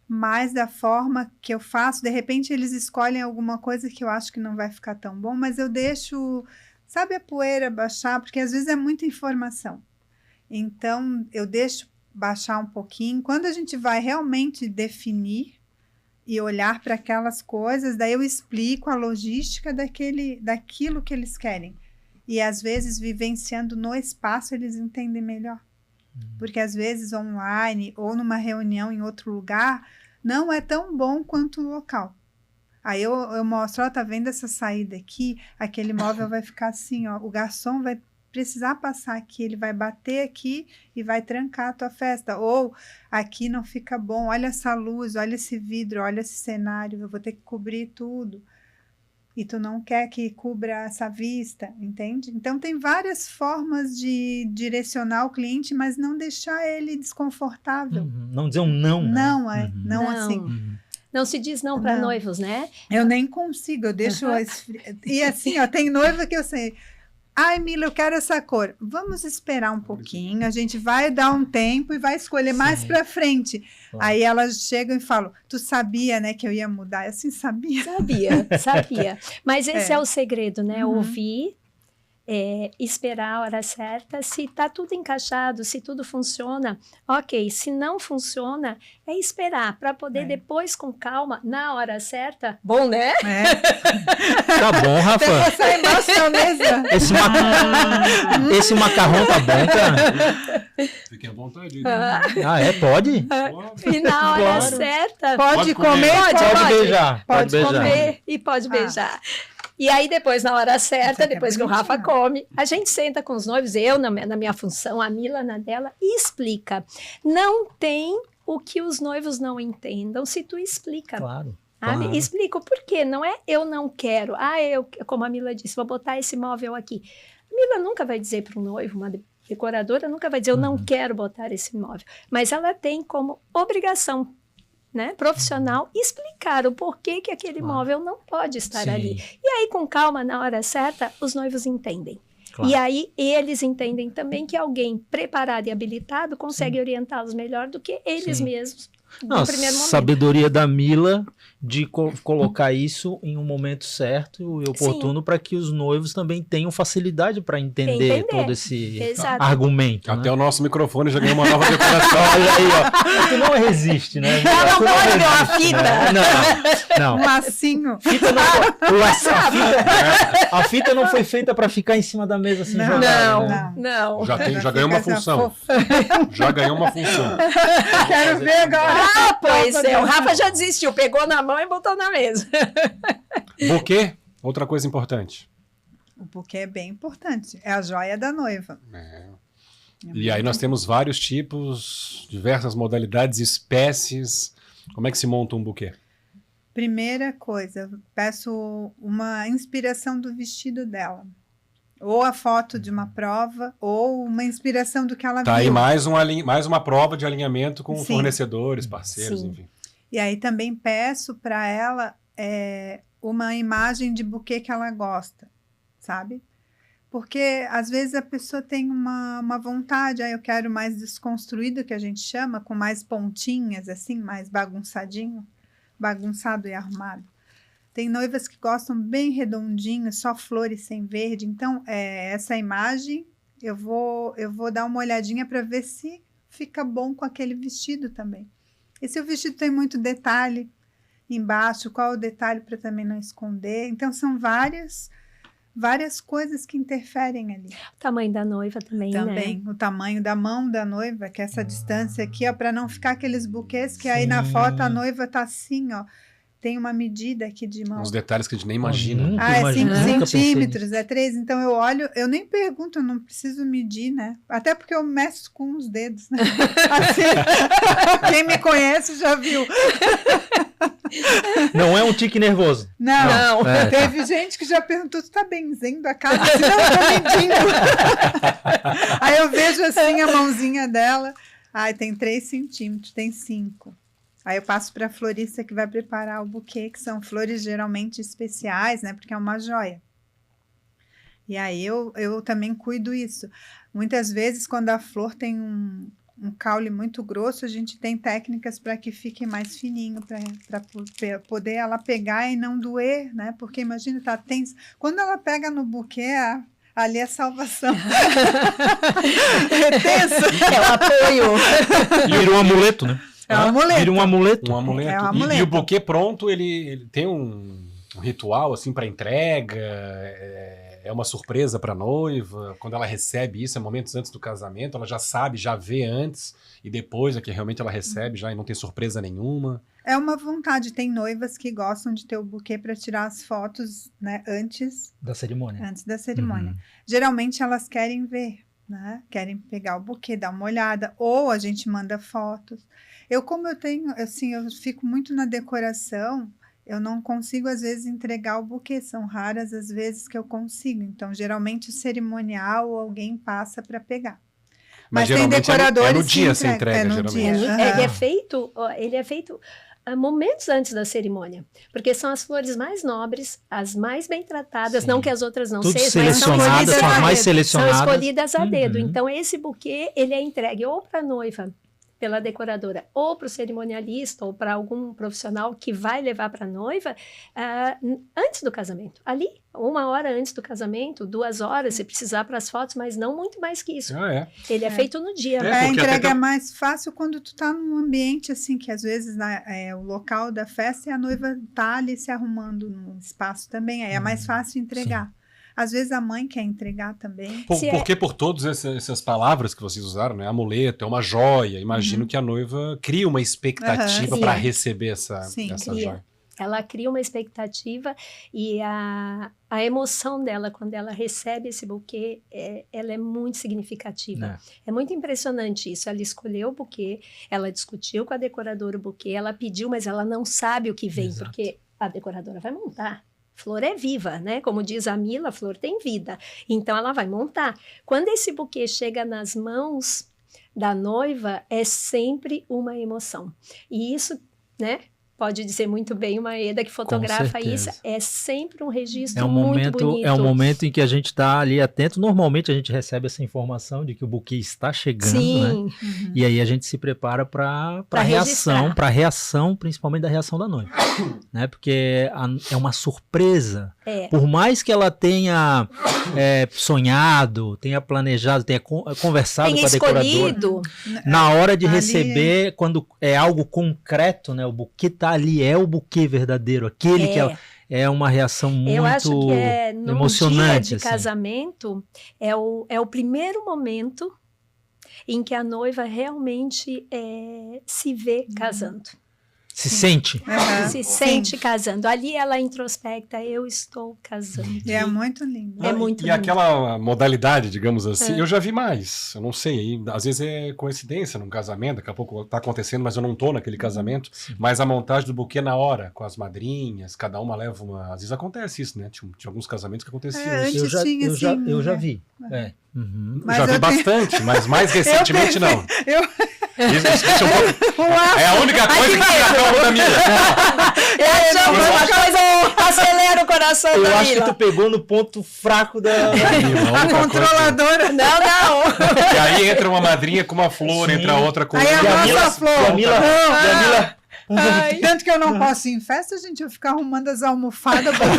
Mas da forma que eu faço, de repente eles escolhem alguma coisa que eu acho que não vai ficar tão bom, mas eu deixo, sabe, a poeira baixar, porque às vezes é muita informação. Então, eu deixo baixar um pouquinho. Quando a gente vai realmente definir e olhar para aquelas coisas, daí eu explico a logística daquilo que eles querem. E às vezes, vivenciando no espaço, eles entendem melhor. Porque às vezes online ou numa reunião em outro lugar, não é tão bom quanto o local. Aí eu mostro, ó, tá vendo essa saída aqui? Aquele móvel vai ficar assim, ó, o garçom vai precisar passar aqui, ele vai bater aqui e vai trancar a tua festa. Ou aqui não fica bom, olha essa luz, olha esse vidro, olha esse cenário, eu vou ter que cobrir tudo. E tu não quer que cubra essa vista, entende? Então, tem várias formas de direcionar o cliente, mas não deixar ele desconfortável. Não dizer um não. né? Não, Uhum. não Não. assim. Não se diz não para Não. noivos, né? Eu nem consigo, eu deixo... E assim, ó, tem noiva que eu sei... Ai, Mila, eu quero essa cor. Vamos esperar um pouquinho, a gente vai dar um tempo e vai escolher mais para frente. Claro. Aí elas chegam e falam, tu sabia, né, que eu ia mudar? Eu assim, sabia. Sabia. Mas esse é o segredo, né? Uhum. Ouvir, esperar a hora certa. Se tá tudo encaixado, se tudo funciona, ok. Se não funciona, é esperar para poder depois, com calma, na hora certa. Bom, né? Tá bom, Rafa. Até passar embaixo da mesa. Esse macarrão tá bom, cara. Fiquem à vontade. Pode? E na hora Claro. certa, Pode comer, comer. Pode beijar. Pode beijar. comer e pode beijar. E aí, depois, na hora certa, Isso é depois que o Rafa bonitinho. come, a gente senta com os noivos, eu na minha função, a Mila na dela, e explica. Não tem o que os noivos não entendam se tu explica. Claro. Sabe? claro. Explico por quê. Não é eu não quero. Como a Mila disse, vou botar esse móvel aqui. A Mila nunca vai dizer para um noivo, uma decoradora nunca vai dizer eu não quero botar esse móvel. Mas ela tem como obrigação, né, profissional, explicar o porquê que aquele Claro. móvel não pode estar Sim, ali. E aí, com calma, na hora certa, os noivos entendem. claro. E aí, eles entendem também que alguém preparado e habilitado consegue orientá-los melhor do que eles Sim. mesmos Não, no primeiro momento. sabedoria da Mila de colocar isso em um momento certo e oportuno para que os noivos também tenham facilidade para entender todo esse Exato. argumento. Até né? o nosso microfone já ganhou uma nova decoração. Olha aí, ó. Tu não resiste, né? Ela não Tu pode ver uma resiste, fita. né? Não. Um lacinho. Fita não, a fita não foi feita para ficar em cima da mesa assim. Não. jogada, Não, né? não. Já ganhou uma fica essa função. fofa. Já ganhou uma função. Quero ver agora. Ah, pois é. O Rafa já desistiu. Pegou na mão e botou na mesa. Buquê, outra coisa importante. O buquê é bem importante. É a joia da noiva. E aí nós temos vários tipos, diversas modalidades, espécies. Como é que se monta um buquê? Primeira coisa, peço uma inspiração do vestido dela. Ou a foto de uma prova, ou uma inspiração do que ela viu. Tá aí mais uma prova de alinhamento com fornecedores, parceiros, Sim. enfim. E aí também peço para ela uma imagem de buquê que ela gosta, sabe? Porque às vezes a pessoa tem uma vontade, eu quero mais desconstruído, que a gente chama, com mais pontinhas, assim, mais bagunçadinho, bagunçado e arrumado. Tem noivas que gostam bem redondinho, só flores sem verde. Então, essa imagem, eu vou dar uma olhadinha para ver se fica bom com aquele vestido também. E se o vestido tem muito detalhe embaixo, qual o detalhe para também não esconder. Então, são várias coisas que interferem ali. O tamanho da noiva também, Também, né? o tamanho da mão da noiva, que é essa distância aqui, ó, para não ficar aqueles buquês que aí na foto a noiva tá assim, ó. Tem uma medida aqui de mão. Uns detalhes que a gente nem imagina. Nunca É imaginei, 5 nunca pensei centímetros, é 3. Então eu olho, eu nem pergunto, eu não preciso medir, né? Até porque eu meço com os dedos, né? Assim, quem me conhece já viu. Não é um tique nervoso. Não. É, Teve gente que já perguntou, tu tá benzendo a casa? Assim, não, eu tô medindo. Aí eu vejo assim a mãozinha dela. Ai, tem 3 centímetros, tem 5. Aí eu passo para a florista que vai preparar o buquê, que são flores geralmente especiais, né? Porque é uma joia. E aí eu também cuido isso. Muitas vezes, quando a flor tem um caule muito grosso, a gente tem técnicas para que fique mais fininho, para poder ela pegar e não doer, né? Porque imagina, tá tenso. Quando ela pega no buquê, ali é salvação. É tenso. É o apoio. Vira um amuleto, né? É um amuleto. Vira um amuleto. Um amuleto. É um E amuleto. o buquê pronto, ele tem um ritual assim para entrega, é uma surpresa para a noiva. Quando ela recebe isso, é momentos antes do casamento, ela já sabe, já vê antes, e depois é que realmente ela recebe já e não tem surpresa nenhuma. É uma vontade. Tem noivas que gostam de ter o buquê para tirar as fotos, né, antes Da cerimônia. da cerimônia. Uhum. Geralmente elas querem ver, né? Querem pegar o buquê, dar uma olhada, ou a gente manda fotos. Como eu tenho, assim, eu fico muito na decoração, eu não consigo, às vezes, entregar o buquê. São raras as vezes que eu consigo. Então, geralmente, o cerimonial ou alguém passa para pegar. Mas tem geralmente decoradores é no dia que você entrega, é no geralmente. dia. Ele Aham. é feito momentos antes da cerimônia, porque são as flores mais nobres, as mais bem tratadas, Sim. não que as outras não Tudo sejam, mas são selecionadas, escolhidas são as a mais dedo. selecionadas. São escolhidas a dedo. Uhum. Então, esse buquê, ele é entregue ou para a noiva, pela decoradora, ou para o cerimonialista, ou para algum profissional que vai levar para a noiva antes do casamento. Ali, 1 hora antes do casamento, 2 horas, se precisar para as fotos, mas não muito mais que isso. Ele é feito no dia. É, A porque entrega até é mais fácil quando tu tá num ambiente assim, que às vezes o local da festa e a noiva tá ali se arrumando no espaço também. Aí é mais fácil entregar. Às vezes a mãe quer entregar também. Porque por todas essas palavras que vocês usaram, né? Amuleto, é uma joia. Imagino que a noiva cria uma expectativa Aham. para Sim. receber essa Sim, joia. Ela cria uma expectativa e a emoção dela quando ela recebe esse buquê, ela é muito significativa. É muito impressionante isso. Ela escolheu o buquê, ela discutiu com a decoradora o buquê, ela pediu, mas ela não sabe o que vem, Exato. porque a decoradora vai montar. Flor é viva, né? Como diz a Mila, flor tem vida. Então, ela vai montar. Quando esse buquê chega nas mãos da noiva, é sempre uma emoção. E isso, né? Pode dizer muito bem uma Eda que fotografa isso. É sempre um registro muito bonito. É um momento em que a gente está ali atento. Normalmente a gente recebe essa informação de que o buquê está chegando, né? Sim. E aí a gente se prepara para a reação, principalmente da reação da noiva, né? Porque é uma surpresa. Por mais que ela tenha sonhado, tenha planejado, tenha conversado com a decoradora, na hora de receber, quando é algo concreto, né? O buquê tá ali, é o buquê verdadeiro, aquele que é uma reação muito Eu acho que no emocionante. dia de casamento é o primeiro momento em que a noiva realmente se vê casando. Se sente. Aham, Se sim. sente casando. Ali ela introspecta, eu estou casando. E é muito lindo. É muito E lindo. aquela modalidade, digamos assim, eu já vi mais. Eu não sei, aí, às vezes é coincidência num casamento, daqui a pouco tá acontecendo, mas eu não tô naquele casamento. Mas a montagem do buquê na hora, com as madrinhas, cada uma leva uma. Às vezes acontece isso, né? Tinha alguns casamentos que aconteciam É, isso. antes tinha, assim, eu já né? vi. É. Uhum. Mas Já vi eu tenho- bastante, mas mais recentemente não. Eu- Isso é um pouco. Uau, É a única coisa que tira a calma da Mila. Eu achava uma coisa, acelera o coração Eu da acho que Mila. tu pegou no ponto fraco da. controladora. Não, não. E aí entra uma madrinha com uma flor, Sim. entra outra com Aí a E a nossa Mila- flor. e a Mila- e a Mila- Ai. Tanto que eu não posso ir em festa, gente, eu ficar arrumando as almofadas, botando.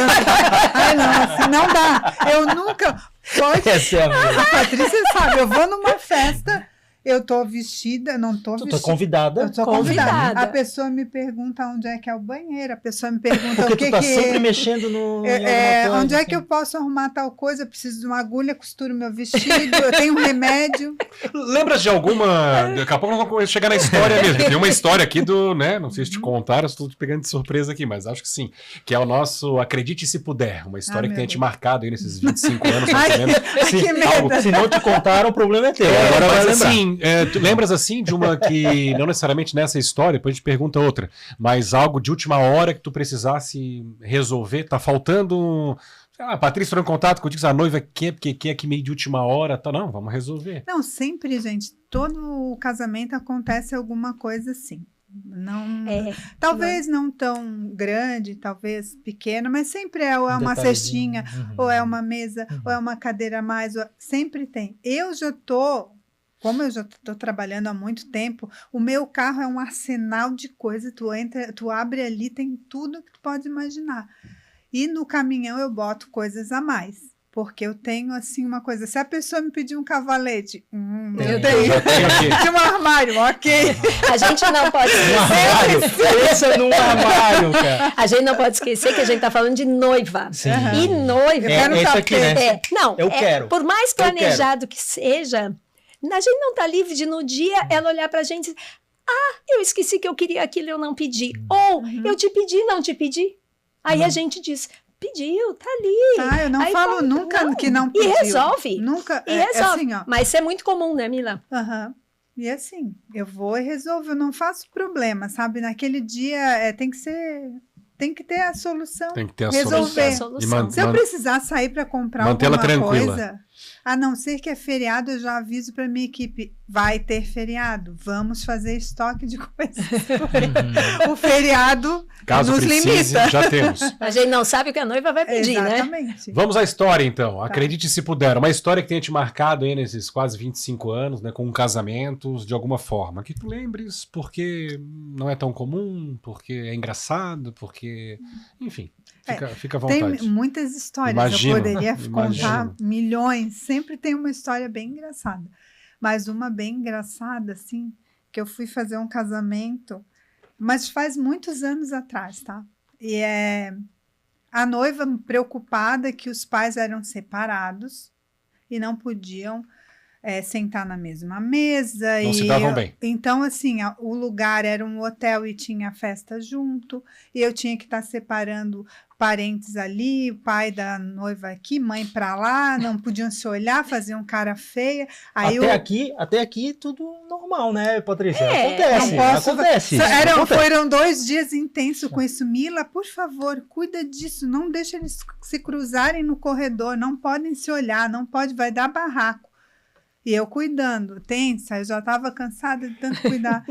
Ai, não, assim, não dá. Eu nunca. Pode. Essa é a Mila. A Patrícia sabe, eu vou numa festa, eu tô vestida, não tô Tu vestida. tá convidada. Eu sou convidada. Convidada. A pessoa me pergunta onde é que é o banheiro, a pessoa me pergunta Porque o que tu tá que sempre mexendo no. em alguma coisa, onde é que assim. eu posso arrumar tal coisa? Eu preciso de uma agulha, costuro meu vestido, eu tenho um remédio. Lembras de alguma. Daqui a pouco nós vamos chegar na história mesmo. Tem uma história aqui do, né? Não sei se te contaram, estou te pegando de surpresa aqui, mas acho que sim. Que é o nosso Acredite Se Puder. Uma história que meu tem te Deus. marcado aí nesses 25 anos, mais ou menos. Que medo. Se não te contaram, o problema é teu. Agora vai Mas lembrar. assim, tu lembras assim de uma que, não necessariamente nessa história, depois a gente pergunta outra, mas algo de última hora que tu precisasse resolver, tá faltando. Sei lá, a Patrícia entrou em contato contigo, a noiva quer, porque quer que meio de última hora, tá? Não, vamos resolver. Não, sempre, gente, todo casamento acontece alguma coisa assim. Não, É, talvez não tão grande, talvez pequena, mas sempre é, ou é uma Detalhezinho. cestinha, Uhum. ou é uma mesa, ou é uma cadeira a mais, sempre tem. Como eu já estou trabalhando há muito tempo, o meu carro é um arsenal de coisas. Tu entra, tu abre ali, tem tudo que tu pode imaginar. E no caminhão eu boto coisas a mais. Porque eu tenho, assim, uma coisa. Se a pessoa me pedir um cavalete, eu tenho. Já tem aqui. De um armário, ok. a gente não pode Um esquecer. armário. Pensa num armário, cara. A gente não pode esquecer que a gente está falando de noiva. Sim. E noiva. Eu quero É isso saber. aqui, né? Não, Eu quero. Por mais Eu quero. planejado que seja, a gente não está livre de no dia ela olhar para a gente e dizer, eu esqueci que eu queria aquilo e eu não pedi. Ou, eu te pedi, não te pedi. Aí a gente diz, pediu, tá ali. Ah, eu não Aí falo fala, nunca não. que não E pediu. resolve. Nunca. E resolve. Assim, ó. Mas isso é muito comum, né, Mila? Aham. E assim, eu vou e resolvo, eu não faço problema, sabe? Naquele dia tem que ter a solução. Tem que ter a Resolver. solução. Solução. Se eu precisar sair para comprar Mantê-la alguma tranquila. coisa, a não ser que é feriado, eu já aviso para minha equipe, vai ter feriado, vamos fazer estoque de coisas. O feriado Caso nos precise, limita. já temos. A gente não sabe o que a noiva vai pedir, né? Exatamente. Vamos à história, então. Acredite se puder. Uma história que tenha te marcado aí nesses quase 25 anos, né? Com casamentos, de alguma forma. Que tu lembres, porque não é tão comum, porque é engraçado, porque... Enfim, fica à Tem vontade. muitas histórias, Imagino, eu poderia contar imagino. milhões, sempre tem uma história bem engraçada. Mas uma bem engraçada, assim, que eu fui fazer um casamento, mas faz muitos anos atrás, tá? E a noiva preocupada que os pais eram separados e não podiam sentar na mesma mesa. Não se davam bem. Então, assim, o lugar era um hotel e tinha festa junto, e eu tinha que estar separando parentes ali, o pai da noiva aqui, mãe para lá, não podiam se olhar, faziam cara feia. Aí Até aqui tudo normal, né, Patrícia? É, Acontece, não posso- acontece. Acontece. Foram 2 dias intensos com isso. Mila, por favor, cuida disso, não deixa eles se cruzarem no corredor, não podem se olhar, não pode, vai dar barraco. E eu cuidando, tensa, eu já estava cansada de tanto cuidar.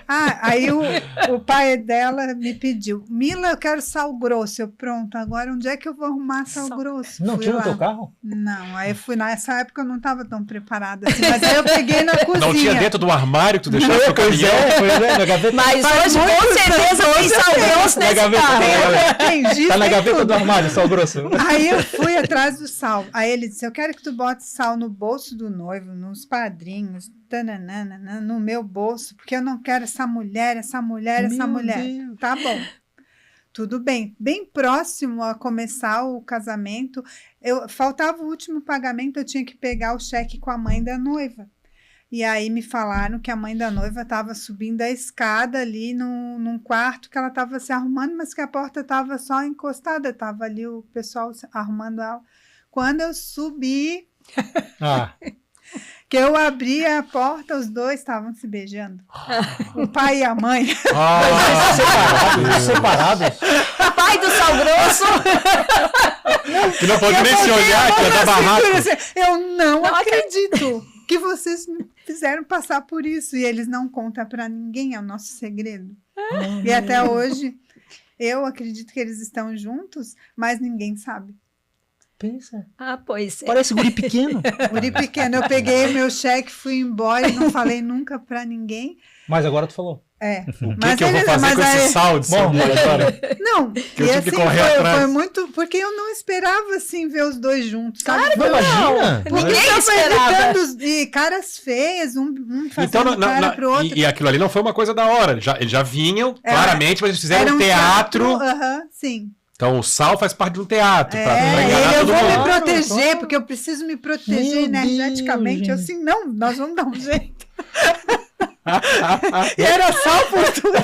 Aí o pai dela me pediu, Mila, eu quero sal grosso. Eu, pronto, agora onde é que eu vou arrumar sal grosso? Não Fui tinha no lá. teu carro? Não, aí fui nessa época eu não estava tão preparada assim, mas aí eu peguei na cozinha. Não tinha dentro do armário que tu deixasse no Pois caminhão? na gaveta. Mas Faz hoje, com muitos certeza, tem sal grosso Na nesse gaveta, carro. Tá na gaveta do armário, sal grosso. Aí eu fui atrás do sal. Aí ele disse, eu quero que tu bote sal no bolso do noivo, nos padrinhos, tananana, no meu bolso, porque eu não quero essa mulher, essa mulher. Deus. Tá bom. Tudo bem. Bem próximo a começar o casamento, faltava o último pagamento, eu tinha que pegar o cheque com a mãe da noiva. E aí me falaram que a mãe da noiva estava subindo a escada ali num quarto que ela estava se arrumando, mas que a porta estava só encostada, estava ali o pessoal arrumando ela. Quando eu subi, que eu abri a porta, os dois estavam se beijando. O pai e a mãe. Separados? O pai do sal grosso. Que não pode nem se olhar, que ia dar barraco. Eu não acredito que vocês me fizeram passar por isso. E eles não contam para ninguém, é o nosso segredo. E até hoje, eu acredito que eles estão juntos, mas ninguém sabe. Pensa. Pois é. Parece guri pequeno. Guri pequeno, eu peguei meu cheque, fui embora e não falei nunca para ninguém. Mas agora tu falou. O que eu vou fazer com esse saldo? Não, eu tive que correr atrás. Foi muito... Porque eu não esperava, assim, ver os dois juntos, sabe? Claro, imagina! Ninguém esperava. E caras feias, um fazendo Então, cara pro outro. E aquilo ali não foi uma coisa da hora. Eles já vinham, claramente, mas eles fizeram um teatro. Sim. Então o Sal faz parte de um teatro. Pra enganar eu todo vou mundo. me proteger, porque eu preciso me proteger Meu energeticamente. Deus, Eu assim, não, nós vamos dar um jeito. E era sal por tudo.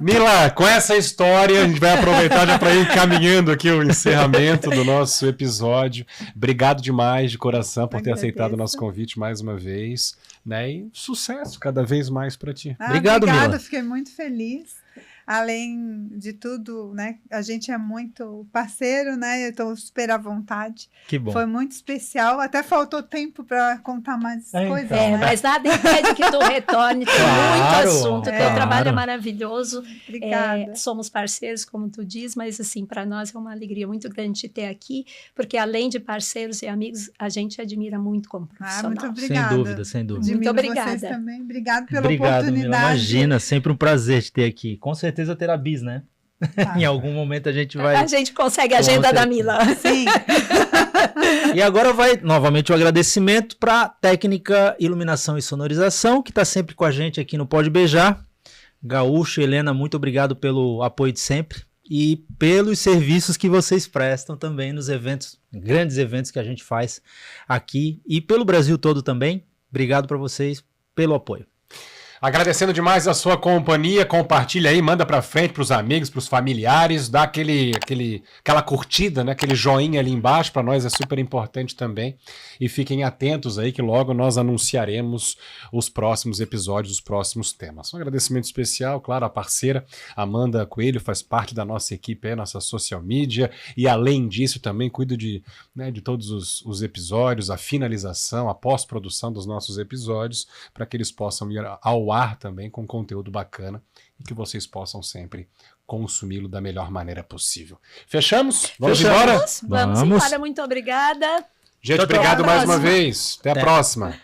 Mila, com essa história, a gente vai aproveitar já para ir encaminhando aqui o encerramento do nosso episódio. Obrigado demais de coração por ter aceitado o nosso convite mais uma vez, né? E sucesso cada vez mais para ti. Obrigado, Mila. Fiquei muito feliz. Além de tudo, né? A gente é muito parceiro, né? Eu estou super à vontade. Que bom. Foi muito especial. Até faltou tempo para contar mais coisas. então, Né? Mas nada impede que tu retorne. Tem muito assunto. Teu trabalho é claro. maravilhoso. Obrigada. Somos parceiros, como tu diz, mas assim, para nós é uma alegria muito grande te ter aqui, porque além de parceiros e amigos, a gente admira muito como profissional. Muito obrigada. Sem dúvida, sem dúvida. Admiro Muito obrigada. vocês também. Obrigado pela Obrigado, oportunidade. Mila. Imagina, sempre um prazer te ter aqui. Com certeza terá bis, né? Em algum momento a gente vai... A gente consegue a agenda da Mila. Sim. E agora vai novamente o agradecimento para Técnica, Iluminação e Sonorização, que está sempre com a gente aqui no Pode Beijar. Gaúcho, Helena, muito obrigado pelo apoio de sempre e pelos serviços que vocês prestam também nos eventos, grandes eventos que a gente faz aqui e pelo Brasil todo também. Obrigado para vocês pelo apoio. Agradecendo demais a sua companhia, compartilha aí, manda pra frente pros amigos, pros familiares, dá aquela curtida, né? Aquele joinha ali embaixo, para nós é super importante também. E fiquem atentos aí que logo nós anunciaremos os próximos episódios, os próximos temas. Um agradecimento especial, claro, à parceira Amanda Coelho, faz parte da nossa equipe aí, nossa social media, e além disso também cuido de todos os episódios, a finalização, a pós-produção dos nossos episódios, para que eles possam ir ao ar também com conteúdo bacana e que vocês possam sempre consumi-lo da melhor maneira possível. Fechamos? Vamos embora? Vamos embora, muito obrigada. Gente, obrigado mais uma vez. Até a próxima.